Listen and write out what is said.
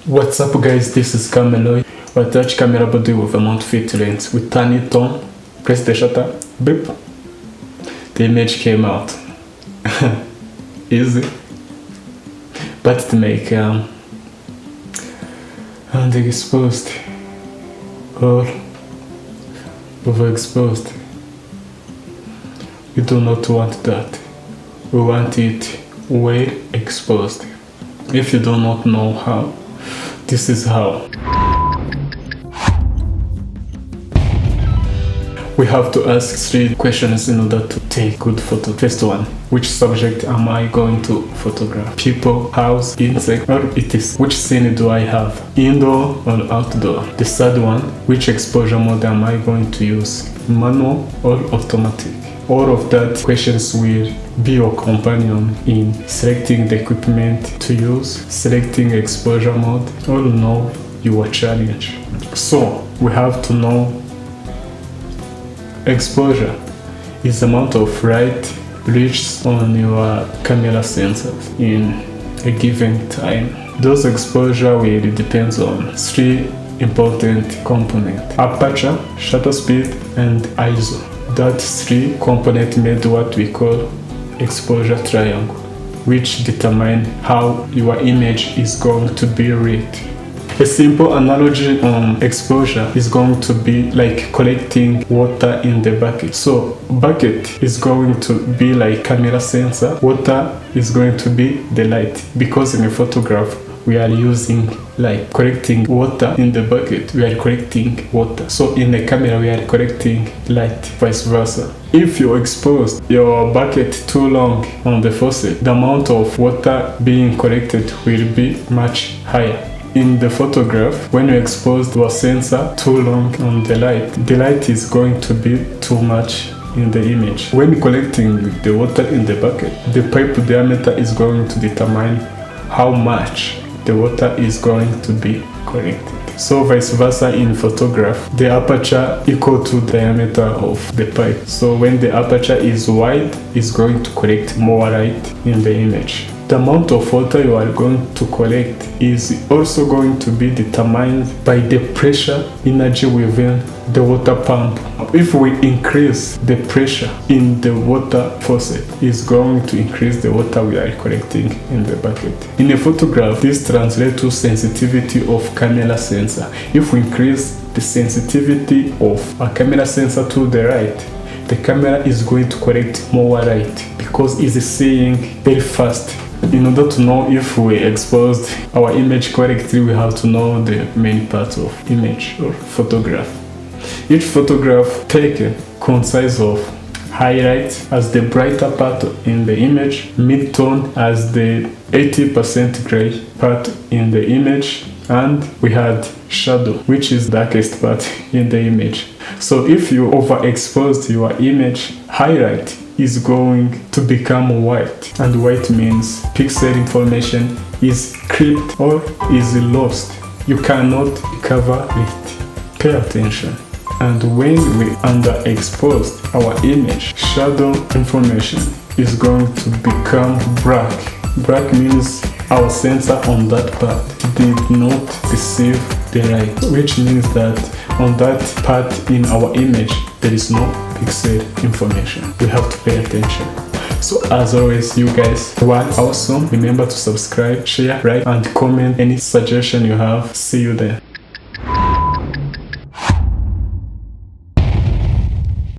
What's up guys, this is Camelo. I attach camera body with a mount fit lens. We turn it on, press the shutter, beep. The image came out. Easy. But to make underexposed or overexposed, we do not want that. We want it well exposed. If you do not know how, this is how. We have to ask 3 questions in order to take good photo. First one, which subject am I going to photograph? People, house, insect, or it is. Which scene do I have? Indoor or outdoor? The third one, which exposure mode am I going to use? Manual or automatic? All of that questions will be your companion in selecting the equipment to use, selecting exposure mode, or know your challenge. So we have to know exposure is the amount of light reached on your camera sensors in a given time. Those exposure will depend on 3 important components: aperture, shutter speed, and ISO. That 3 components made what we call exposure triangle, which determine how your image is going to be read. A simple analogy on exposure is going to be like collecting water in the bucket. So bucket is going to be like camera sensor, water is going to be the light, because in a photograph we are using light. Collecting water in the bucket, we are collecting water. So in the camera we are collecting light, vice versa. If you expose your bucket too long on the faucet, the amount of water being collected will be much higher. In the photograph, when you expose your sensor too long on the light is going to be too much in the image. When collecting the water in the bucket, the pipe diameter is going to determine how much the water is going to be collected. So vice versa in photograph, the aperture equal to diameter of the pipe. So when the aperture is wide, it's going to collect more light in the image. The amount of water you are going to collect is also going to be determined by the pressure energy within the water pump. If we increase the pressure in the water faucet, it's going to increase the water we are collecting in the bucket. In a photograph, this translates to sensitivity of camera sensor. If we increase the sensitivity of a camera sensor to the right, the camera is going to collect more light because it's seeing very fast. In order to know if we exposed our image correctly, we have to know the main parts of image or photograph. Each photograph taken consists of highlight as the brighter part in the image, mid-tone as the 80% gray part in the image, and we had shadow, which is the darkest part in the image. So if you overexposed your image, highlight is going to become white, and white means pixel information is clipped or is lost. You cannot recover it. Pay attention. And when we underexposed our image, shadow information is going to become black. Black means our sensor on that part did not receive the light, which means that on that part in our image there is no pixel information. We have to pay attention. So as always, you guys were awesome. Remember to subscribe, share, like, and comment any suggestion you have. See you there.